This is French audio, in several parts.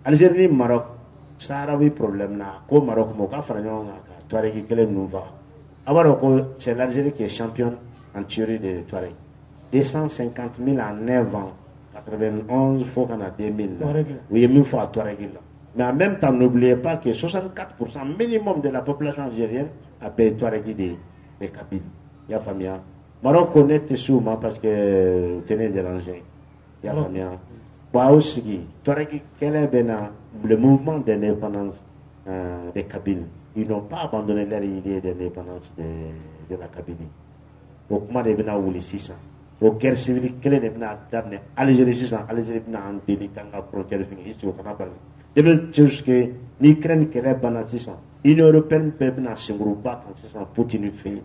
Algérie Maroc Saharawi problème na ko Maroc mo ka fara ɲɔgɔn kan ka Touareg kelen ninnu faga a b'a dɔn ko c'est l'Algérie qui est championne en tuerie de Touareg 250 000 en 9 ans 91 fo kana 2000 u ye min faga Touareg la mais en même temps n'oubliez pas que 64% minimum de la population algérienne a payé Touareg de Kabylie y'a faamuya Maroc ne tɛ s'u ma parce que u tɛ ne déranger y'a faamuya bon aussi Touareg kɛlɛ bɛ na le mouvement d'indépendance de Kabylie ils n'ont pas abandonné leur idée d'indépendance de la Kabylie o kuma de bɛna wuli sisan o guerre civile kelen de bɛna daminɛ Algérie sisan Algérie bɛna en délit kan ka frontière fini i sigi o kana bali de même chose que l'Ukraine kɛlɛ banna sisan Union européenne bɛɛ bɛna senkuruba kan sisan Poutine fɛ yen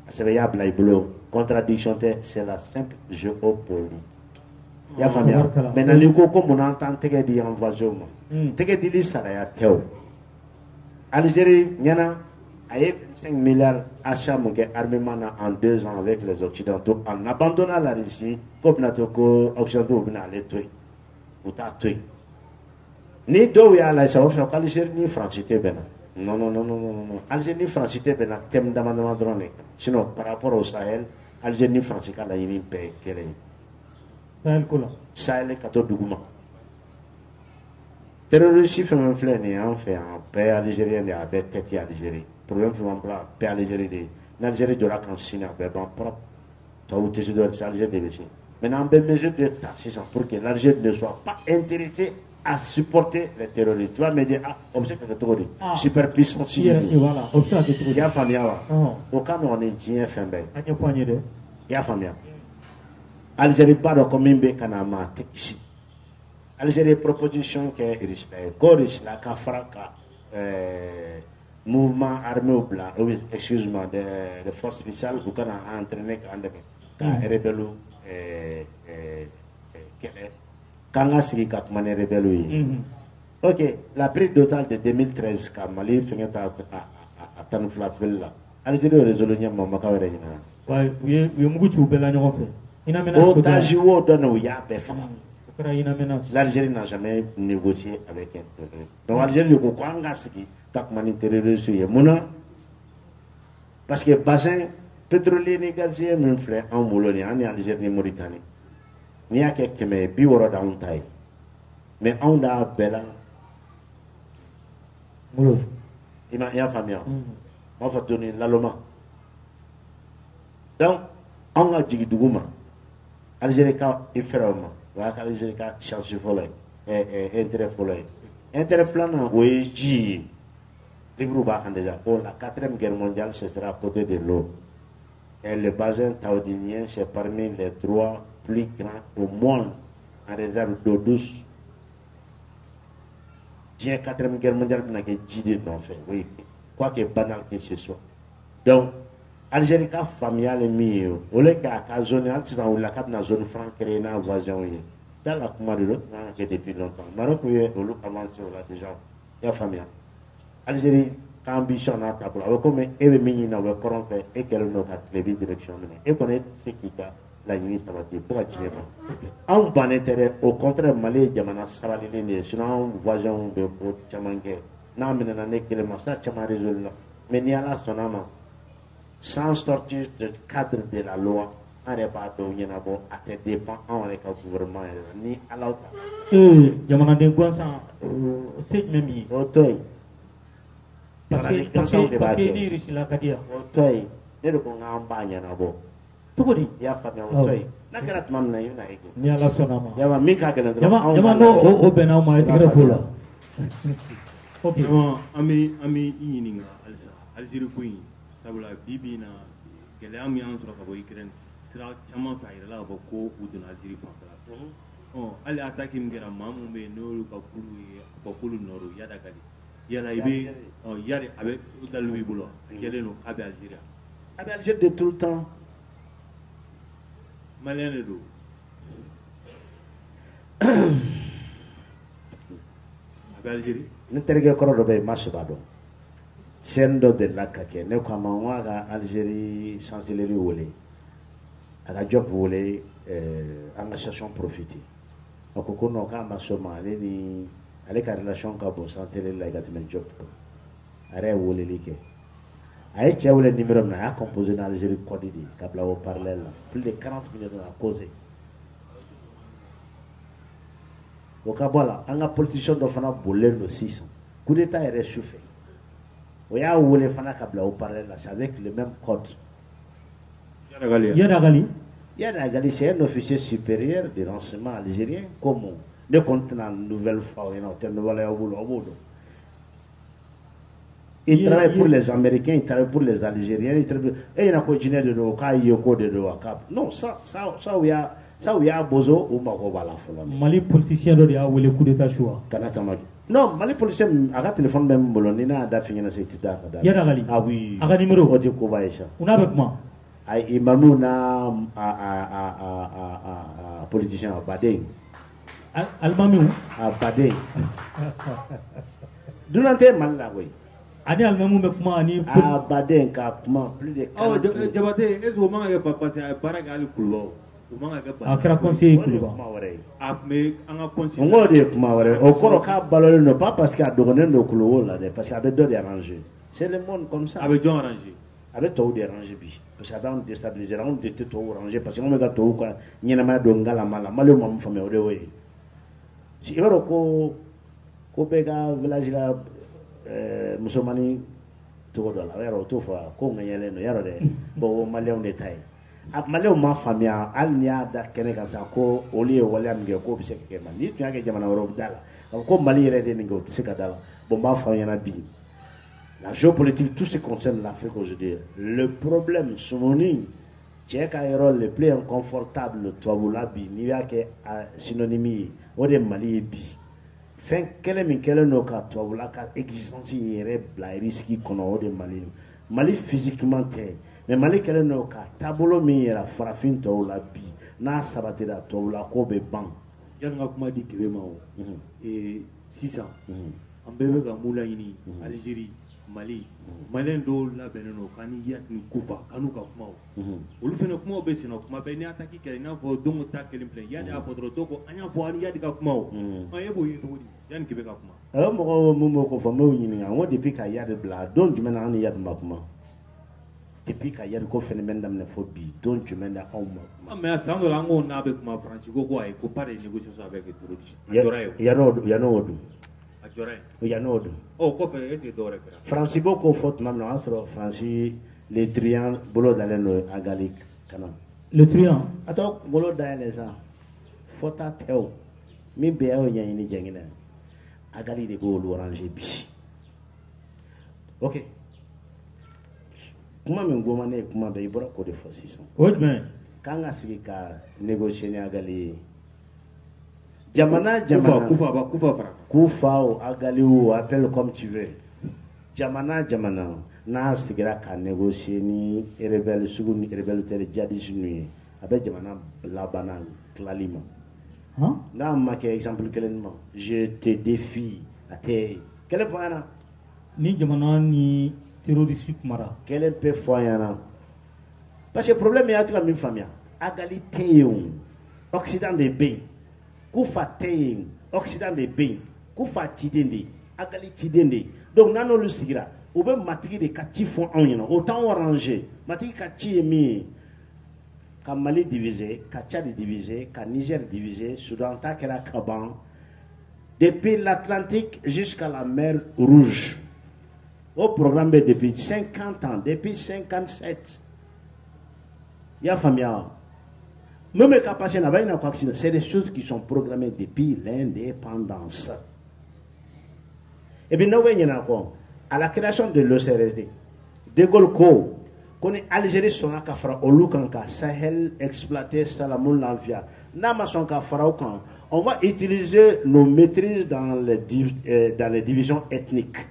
a sɛbɛn y'a bila i bolo contradiction tɛ c'est la simple géopolitique y'a faamuya maintenant n'i ko ko munna an t'an tɛgɛ di invasion ma tɛgɛ dili saraya tɛ o Algérie ɲɛna a ye 25 milliards achat mun kɛ armement na en 2 ans avec les occidentaux en abandonnant la Russie ko bɛna to ko occidentaux bɛna ale to yen u t'a to yen ni dɔw y'a la sisan o fɛ ko Algérie ni France tɛ bɛnna non Algérie ni France tɛ bɛnna thème dama dama dɔrɔn de kan sinon par rapport au Sahel Algérie ni France ka laɲini bɛɛ ye kelen ye Sahel ko la Sahel ka to duguma terroriste fɛn fɛn filɛ nin ye an fɛ yan bɛɛ Algérien de ye a bɛɛ tête ye Algérie problème fɛn fɛn bila bɛɛ Algérie de ye ni Algérie jɔra kan sini a bɛɛ ban propre tubabu tɛ se dɔ c'est Algérie de bɛ se maintenant an bɛ mesure de ta sisan pour que l'Algérie ne soit pas intéressée à supporter les terroristes. Tu vas me dire, ah, on sait que c'est trop de superpuissance. Voilà, on sait que c'est trop de. Il y a famille. Au cas où on est bien fait, il y a famille. Algérie pas de combien de canama ici. Algérie proposition qui est riche, riche la Kafraka mouvement armé au blanc, oui, excuse-moi, de forces spéciales pour qu'on a entraîné quand rebelle Kanga sigi ka kuma ni rebelle yi ok la prise d'otage de 2013 ka Mali fɛngɛ ta a tan fila fili la Algérie o résolu ɲɛ ma maka wɛrɛ ɲina wa u ye mugu ci u bɛɛ la ɲɔgɔn fɛ otage o dɔ u y'a bɛɛ faga o kɛra inamena l'Algérie n'a jamais négocié avec un terroriste donc Algérie ko ko an ka sigi ka kuma ni terroriste ye munna parce que bassin pétrolier ni gazier min filɛ anw bolo ni an ni Algérie ni Mauritanie n'i y'a kɛ 160 d'anw ta ye mais anw d'a bɛɛ la i y'a faamuya m'a fɔ doni laloma donc anw ka jigin dugu ma Algérie ka i fɛrɛ o ma o y'a ka Algérie ka chance fɔlɔ ye intérêt fɔlɔ ye intérêt filanan o ye ji ye livre b'a kan déjà ko la 4e guerre mondiale ce sera à côté de l'eau et le bassin thaodinien c'est parmi les 3 plus grand au monde en réserve d'eau douce. J'ai 4e guerre mondiale qui a dit non fait, oui, quoi que banal que ce soit. Donc, Algérie a familial mieux. Au lieu qu'à la zone, on la cap dans zone franc créée dans la voisin. Dans la commande de l'autre, depuis longtemps. Maroc, oui, on l'a avancé là déjà. Il y a familial. Algérie, ambition à table. Alors, comme elle est mignonne, on va faire et qu'elle n'a pas de direction. Et connaître ce qui a la limite sabati pour la Guinée. En bon intérêt, au contraire, Mali, Yamana, Savalini, sinon, voisin de Chamangue, n'a mené un équilibre, ça, Chaman résolu. Mais n'y a là son âme, sans sortir du cadre de la loi, on n'est pas de Yenabo, à te dépend, on est au gouvernement, ni à l'autre. Yamana de Gouansan, c'est même y. Autoy. Parce que ni riche la Kadia. Autoy, ne le bon en bagne, Nabo. Tugudi ya famia otoy nakara tumam na yuna ege ni ala sonama yawa mika kana dro yama no o bena ma itigre fula okay ami ininga alsa Algérie ko yi sabula bibi na gele am yan sura ka boy kiren sira chama fa ira la ba ko udun Algérie fa oh ali attaque ngera mamu be no ka kulu noru yada kali yala ibe yari abe dalu bulo gele no abe Algérie de tout le temps Malien de Algérie ne terge koro do be masbado sendo de la kake ne ko ma wa ga Algérie chancellerie wolé aga job wolé engagement profiter ko no ka ma Somalie ni ale ka relation ka bon santé la i ka tɛmɛ job kan a yɛrɛ ye weleli kɛ a ye cɛ wele numéro min na a y'a composé dans Algérie code de ka bila o parallèle la plus de 40 minutes a causé o ka bɔ la an ka politicien dɔ fana bollen don sisan coup d'état yɛrɛ su fɛ o y'a wele fana ka bila o parallèle la c'est avec le même code Yadagali c'est un officier supérieur de renseignement algérien comme ne compte une nouvelle fois il travaille pour les Américains, il travaille pour les Algériens, il travaille et il a continué de l'eau, non, ça où il y a besoin ou Maroba. Mali politicien de a le coup d'état choix. Non, Mali politicien a un téléphone même bolonina da fini na c'est Yadagali. Ah oui. A numéro. O de Kobaïcha. On a avec moi. Ay imamu na politicien à Badeng. Almamiou à Badeng. Dunante mal la oui. Ani Almamiou me comment ani à Badeng ka comment plus de 40. Oh Jabate est-ce que manga pas passer à Baragal Kulo. A kɛra conseiller Kuluba. A mais an ka conseiller. On de kuma wɛrɛ o kɔrɔ k'a balolen non pas parce que a dɔgɔnen don Kulo la dɛ parce que a bɛ dɔ de arranger. C'est le monde comme ça. A bɛ jɔn arranger. A bɛ tɔw de arranger bi parce que a b'an déstabiliser anw de tɛ tɔw arranger parce que anw bɛ ka tɔw ka ɲɛnamaya don ngalama la Maliɲɛnw ma mun faamuya o de y'o ye. I b'a dɔn ko bɛɛ ka village la musomani cogo dɔ la o yɛrɛ o t'o fɔ ko ŋɛɲɛlen don yarɔ dɛ bon o Maliɲɛnw de ta ye. Maliɲɛnw ma faamuya hali n'i y'a da kɛnɛ kan sisan ko olu ye waleya min kɛ k'o bɛ se ka kɛ Mali n'i tun y'a kɛ jamana wɛrɛw da la ko Mali yɛrɛ de nin kɛ o tɛ se ka da la bon n b'a fɔ aw ɲɛna bi la géopolitique tout ce qui concerne l'Afrique aujourd'hui le problème sumuni cɛ ka yɔrɔ le plus inconfortable tubabula bi n'i y'a kɛ synonyme ye o de Mali ye bi fɛn kɛlɛ min kɛlen don ka tubabula ka existence yɛrɛ bila risque kɔnɔ o de Mali ye Mali physiquement tɛ mais Mali kɛlen don ka taabolo min yɛrɛ farafin tɔw la bi n'a sabatira tubabula ko bɛ ban. Yani ka kuma di Kebe ma o sisan an bɛɛ bɛ ka mun laɲini Algérie Mali Malien dɔw labɛnnen don k'an ni Yadi ni Kufa k'an n'u ka kuma o olu fana kumaw bɛ senna kuma bɛɛ n'i y'a taki kɛra i n'a fɔ don ta kelen filɛ Yadi y'a fɔ dɔrɔn dɔw ko an y'a fɔ an ni Yadi ka kuma o e b'o ye cogo di yani Kebe ka kuma. Mɔgɔ mun b'o ko fɔ n b'o ɲininka n ko depuis ka Yadi bila don jumɛn na an ni Yadi ma kuma depuis ka Yadi ko phénomène daminɛ fɔ bi don jumɛn na anw ma kuma. Mais san dɔ la an ko n'a bɛ kuma Faransi ko ayi ko pas de négociation avec les terroristes. A jɔra ye o. Yan'o don. A jɔra ye. Yan'o don. Ɔ kɔfɛ est-ce que dɔwɛrɛ kɛra. Faransi b'o ko fɔ tuma min na o y'a sɔrɔ Faransi le truand bolo dalen don Agali kana. Le truand. A tɔ bolo dayɛlɛ sa fɔta tɛ o min bɛɛ y'o ɲɛɲini jɛngɛnɛ Agali de b'olu ranger bi. Ok. Kuma min goma ne kuma bɛɛ i bɔra k'o de fɔ sisan. O jumɛn. K'an ka sigi ka négocier ni Agali ye. Jamana Kufa ou Agali ou appelle comme tu veux. Jamana n'a sigira ka négocier ni rebelle sugu ni rebelle tel djihadiste ni avec jamana labana klalima. N'a ma kɛ exemple kelen ma je te défie à te quel point ni jamana ni terroriste kumara quel peut foyana parce que problème y a tout comme une famille Agali teyon Occident de bain Kufa teyin Occident de bain Kufa tidende Agali tidende donc nano le sigira ou be matigi de kati font en yana autant arranger matigi kati emi ka Mali divisé ka Tchad divisé ka Niger divisé Soudan ta kera kaban depuis l'Atlantique jusqu'à la mer Rouge au programme depuis 50 ans depuis 57 ya famia même capacité c'est des choses qui sont programmées depuis l'indépendance. Et bien, nous voyons à la création de l'OCRSD, De Gaulle ko, qu'on est Algérie son akafra au Lukanka, Sahel exploité Salamoun Lanvia, Nama son kafra au camp. On va utiliser nos maîtrises dans les divisions ethniques.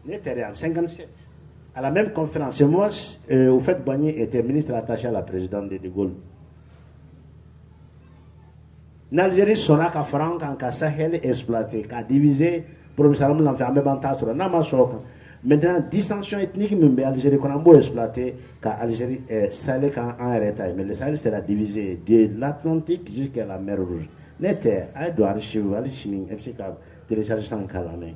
N'était en 57. À la même conférence, moi, au fait, Bagné était ministre attaché à la présidente de Gaulle. L'Algérie sonna qu'à Franck, qu'à Sahel exploité, qu'à divisé, provisoirement l'enfermé dans Tassura, Namasoka. Maintenant, distinction ethnique, mais l'Algérie qu'on a beau exploiter, qu'à Algérie, Sahel quand en retard. Mais le Sahel, c'est la divisée de l'Atlantique jusqu'à la mer Rouge. N'était, à doit archiver, à l'chining, et puis qu'à télécharger sans calamé.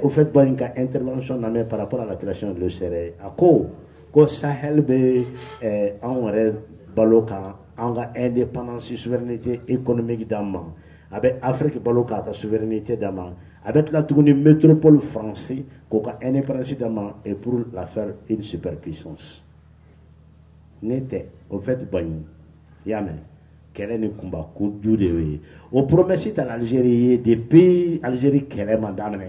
Au fait, bon, une intervention par rapport à la création de l'OCR. À quoi Sahel be en rêve baloka, en indépendance, souveraineté économique d'amant, avec Afrique baloka, sa souveraineté d'amant, avec la tournée métropole française, qu'on a indépendance d'amant et pour la faire une superpuissance. N'était, au fait, bon, Yamen. Quel est le combat coup de au promessit à l'Algérie des pays Algérie qu'elle est madame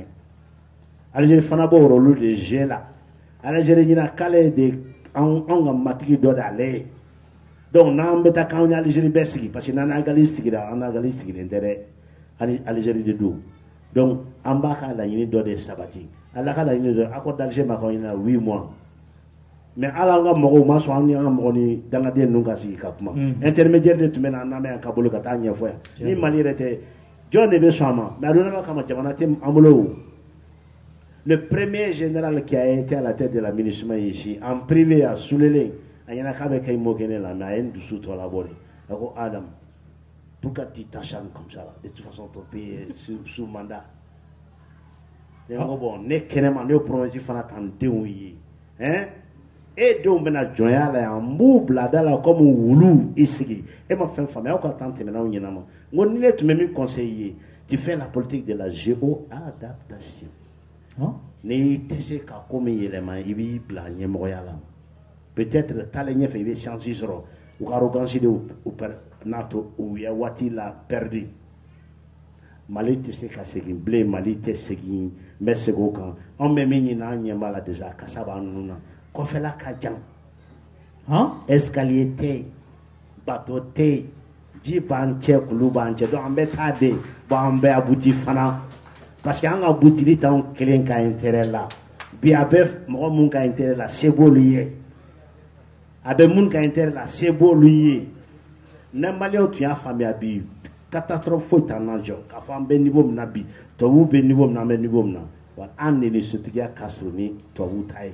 Algérie fanabo au rôle de Gela Algérie n'a calé de en matiki d'odale donc n'en bêta quand on Algérie bessi parce que n'en agalistique d'intérêt Algérie de dou donc en bas à la ligne d'ode sabati à la ligne de accord d'Algérie ma quand il y a 8 mois. Mais ala nga mogo ma so ani nga mogo ni danga de nunga si kapma intermédiaire de tumena na me akabulu kata nya foya ni mali rete jonne be sama mais adona ma kama jamana tem amulo le premier général qui a été à la tête de l'administration ici en privé à Soulélé ayana kabe kay mo kene la na en du sous la boli ako Adam pourquoi tu t'acharnes comme ça de toute façon ton pays sous mandat bon ne kenema ne projet fana tan dewi hein. Et donc, on a joint à un mouble comme un woulou ici. Et ma femme, quand tu es même conseiller, tu fais la politique de la géo-adaptation. Peut-être que tu fait changer ou arrogance de NATO ou Yawati l'a perdu. Mali te se ka segin blé Mali te segin mesego kan on me mini na nyamba la déjà kasaba nuna ko fela ka jam escalier te bateau te jibanche kulubanche do ambe tade bo ambe abuti fana parce que anga abuti li tan kelen ka intérêt là bi abef mo mun ka intérêt là c'est beau lié abe mun ka intérêt là c'est beau lié na Mali o tu a famille abi catastrophe faut en enjeu ka fa be niveau na bi to wu be niveau na me niveau na wa an ni sotiga kasroni to wu tai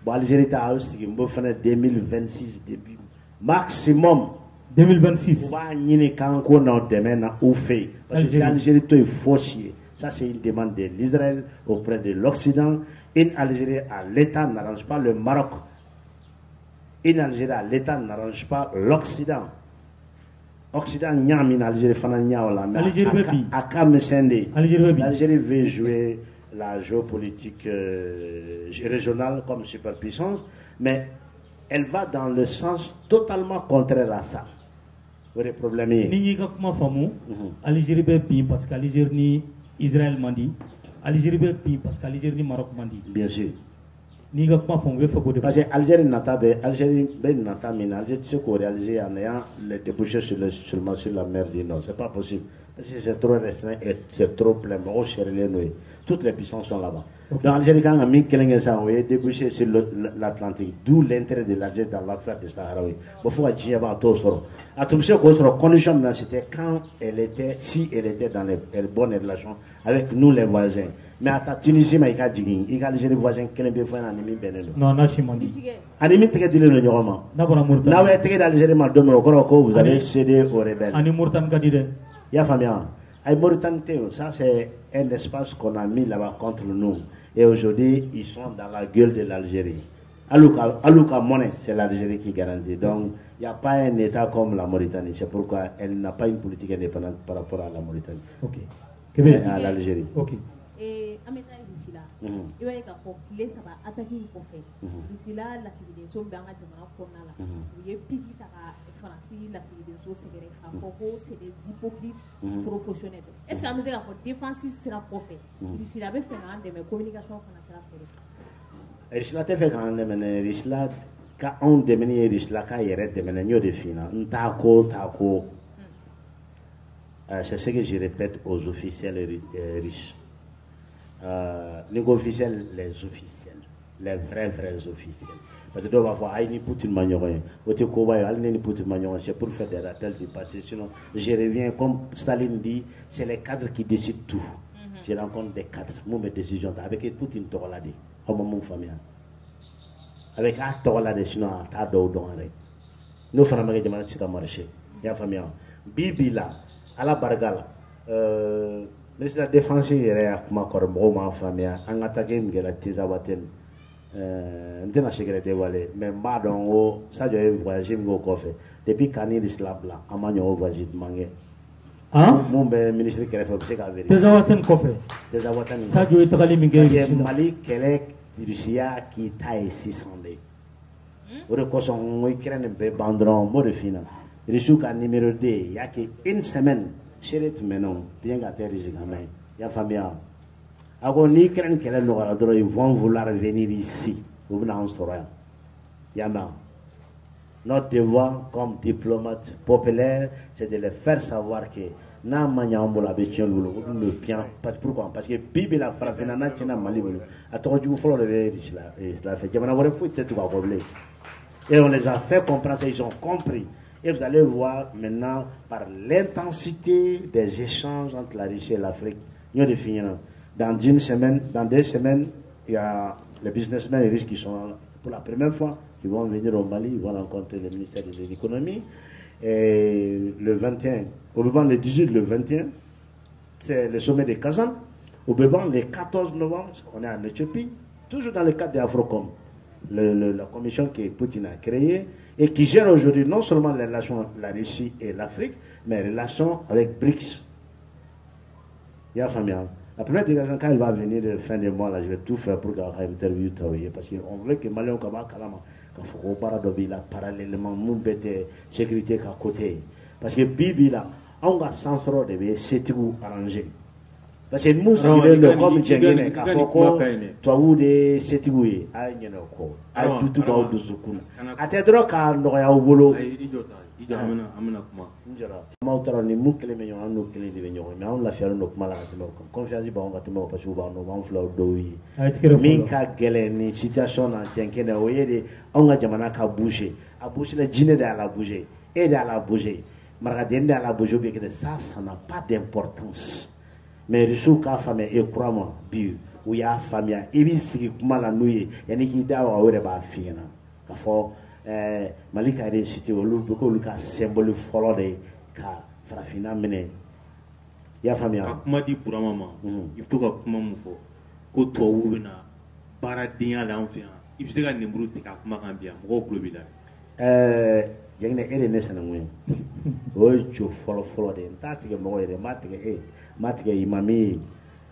bo Algérie ta austige mbo fana 2026 début maximum 2026 va ni kan ko na demain na ou fait parce que l'Algérie to est fauchier ça c'est une demande de l'Israël auprès de l'Occident. Une Algérie à l'État n'arrange pas le Maroc, une Algérie à l'État n'arrange pas l'Occident. Occident nyami na Algérie fana nyaola mais l'Algérie veut jouer la géopolitique régionale comme superpuissance, mais elle va dans le sens totalement contraire à ça. Le problème est ni ka kuma famu Algérie be bi parce que Algérie ni Israël mandi Algérie be bi parce que Algérie ni Maroc mandi bien sûr ni ka kuma famu be fako de parce que Algérie nata be Algérie be nata mina Algérie se ko réaliser en ayant les débouchés seulement sur la mer du Nord, c'est pas possible parce que c'est trop restreint et c'est trop plein au cherler nous toutes les puissances sont là-bas. Donc l'Algérie quand a mis quelqu'un ça débouché sur l'Atlantique, d'où l'intérêt de l'Algérie dans l'affaire de Saharaoui. Il faut dire avant tout ça. À tout ce qu'on condition c'était quand elle était, si elle était dans les bonnes relations avec nous les voisins. Mais à ta Tunisie, il y a Algérie voisin qui est fait un ennemi bénéno. Non, non, je mandi. Animi très dit le Nyoroma. Là où est d'Algérie mal donné au Coroko, vous avez cédé aux rebelles. Ani Mourtan Kadide. Ya famia. Ay Mauritanie, ça c'est un espace qu'on a mis là-bas contre nous. Et aujourd'hui, ils sont dans la gueule de l'Algérie. Alouka Monnaie, c'est l'Algérie qui garantit. Donc, il n'y a pas un État comme la Mauritanie. C'est pourquoi elle n'a pas une politique indépendante par rapport à la Mauritanie. Ok. À l'Algérie. Ok. Et en mettant ici là, il y a des ça va attaquer une conférence. Ici là, la civilisation dans la demande là. Il y a piqué à France, la civilisation c'est des hypocrites professionnels. Est-ce que la musique a défensive sera profet? Ici là, fait un de mes communications qu'on a fait. Ici là, tu fais quand même ici là, quand on demande ici là, quand il y a des menaces de finance, tako. C'est ce que je répète aux officiels riches. Les officiels, les vrais officiels. Parce que tu vas voir, il n'y a pas de manière. C'est pour faire des rappels du passé. Sinon, je reviens, comme Staline dit, c'est les cadres qui décident tout. Je rencontre des cadres, mes décisions, avec toute une torlade, comme mon famille. Avec un torlade, sinon, un tas d'eau dans le. Nous faisons des marchés. Il y a famille. Bibi là. ala barika la ministre de la défense yɛrɛ y'a kuma kɔrɔ mɔgɔw m'a faamuya an ka taa kɛ min kɛra Tezawaten n tɛna secret dévoiler mais n b'a dɔn ko Sadio ye voyage min k'o kɔfɛ depuis Kani de sila bila an ma ɲɔgɔn voyage duman kɛ mun bɛ ministre kɛrɛfɛ o bɛ se k'a vérifier Tezawaten kɔfɛ Tezawaten Sadio ye tagali min kɛ parce que Mali kɛlɛ Russie y'a k'i ta ye 600 de o de kosɔn n ko Ukraine bɛ ban dɔrɔn n b'o de f'i ɲɛna Russie ka numéro 2 il y a que une semaine seere tun bɛ non bien ka tɛ Russie kan mɛ i y'a faamuya a ko ni Ukraine kɛlɛ nɔgɔyara dɔrɔn ils vont vouloir venir ici u bɛna an sɔrɔ yan i y'a mɛn notre devoir comme diplomate populaire c'est de les faire savoir que n'a ma ɲɛ an bolo a bɛ tiɲɛ olu bolo o dun de bien pourquoi parce que bi bi la farafinna n'a tiɲɛna Mali bolo a tɔgɔ jugu fɔlɔ de bɛ Russie la fɛ jamana wɛrɛ foyi tɛ tugu a kɔ bilen et on les a fait comprendre ça ils ont compris. Et vous allez voir maintenant par l'intensité des échanges entre la Russie et l'Afrique. Dans une semaine, dans 2 semaines, il y a les businessmen russes qui sont pour la première fois, qui vont venir au Mali, ils vont rencontrer le ministère de l'économie. Et le 21, au Béban le 18, le 21, c'est le sommet de Kazan. Au Béban le 14 novembre, on est en Éthiopie, toujours dans le cadre de Afrocom, la commission que Poutine a créée. Et qui gère aujourd'hui non seulement les relations entre la Russie et l'Afrique, mais les relations avec BRICS. Il y a famille. La première délégation, quand il va venir de fin de mois, là, je vais tout faire pour qu'il y ait une interview, parce qu'on veut que Mali, qu'il faut parallèlement, nous bête sécurité qu'à côté. Parce que Bibi, là, on va sans trop de c'est tout arrangé. Parce que nous, si le comme Djengene, Kafoko, toi ou des Setoué, à Yenoko, à Tutuba ou Zukuna. À Tedro, car Noya ou Bolo. Mautaroni, Mukele, nous clés de Vignon, mais on l'a fait un autre malade. Confiance, on va te mettre parce que on va d'ouïe. Minka Gelen, situation en Djengene, on a Jamanaka bouché, a bouché le dîner de la bouger, et de la bouger. Maradine de la bouger, ça n'a pas d'importance. Mais Russie ka famille et crois-moi bi où ya famille et bi sigi kuma la nuye yani ki dawa wore ba fina ka fo Malika récité olu ko lu ka symbole folo de ka farafina mene ya famille kuma di burama ma il faut ka kuma mu fo ko to wu bina bara dinya la anfia il se ka nimuru tika kuma kan biya mo ko bi la jeng ne ere ne sanangwe o jo folo de ntatige mo ere matige matige imami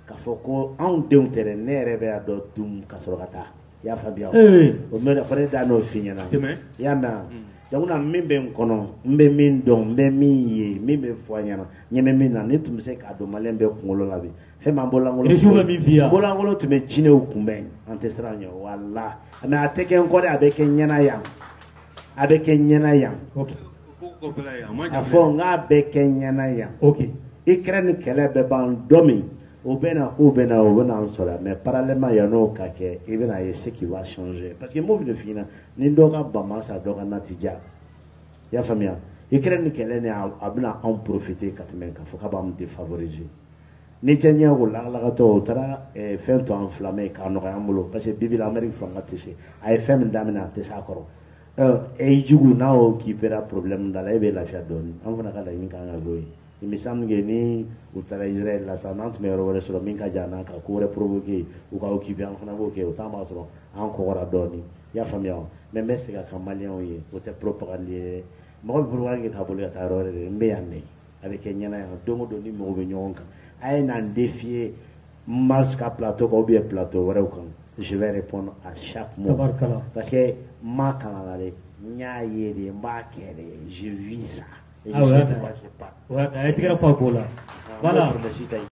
ka foko an denw tere ne yɛrɛ bɛ a dɔ dum ka sɔrɔ ka taa i y'a faamuya o mɛ fɔ ne da n'o f'i ɲɛna i y'a mɛn donc na min bɛ n kɔnɔ n bɛ min dɔn n bɛ min ye min bɛ fɔ a ɲɛna ɲɛ bɛ min na ne tun bɛ se k'a dɔn maliyɛn bɛɛ kunkolo la bi fɛn m'an bɔlankolon tun bɛ jinɛw kunbɛn an tɛ siran ɲɛ wala mɛ a tɛ kɛ n kɔ dɛ a bɛ kɛ ɲɛna yan a bɛ kɛ ɲɛna yan a fɔ n k'a bɛ kɛ ɲɛna yan Ukraine kɛlɛ bɛ ban dɔ min o bɛna o bɛna an sɔrɔ mais parallèlement yan'o ka kɛ i bɛna ye ce qui va changer parce que n b'o de f'i ɲɛna ni dɔ ka bama sa dɔ ka nati diya i y'a faamuya Ukraine kɛlɛ ni a bɛna anw profiter ka tɛmɛ k'a fɔ k'a b'an défavoriser ni cɛ ɲɛ ko lagalakatɔ o taara fɛn to enflammé k'a nɔgɔya an bolo parce que bibi la Amérique fanga tɛ se a ye fɛn min daminɛ a tɛ se a kɔrɔ et jugu n'a y'o occupera problème da la e bɛ lafiya dɔɔnin an fana ka laɲini kan ka k'o ye il me semble que ni u taara Israël la sa n'an tun bɛ yɔrɔ wɛrɛ sɔrɔ min ka jan n'an ka ko wɛrɛ provoquer u ka occuper an fana b'o kɛ o t'an b'a sɔrɔ an kɔgɔra dɔɔnin i y'a faamuya wa mais n bɛ segin a kan maliyɛnw ye o tɛ propagande ye mɔgɔ bɛ propagande kɛ k'a boli ka taa yɔrɔ wɛrɛ de n bɛ yan dɛ a bɛ kɛ ɲɛna yan don o don ni mɔgɔw bɛ ɲɔgɔn kan a ye n'an défier Mars ka plateau kan ou bien plateau wɛrɛw kan je vais répondre à chaque mot parce que n ma kalan la dɛ n y'a ye de n b'a kɛ de je vis ça. Et je sais de quoi je parle. Ouais, voilà.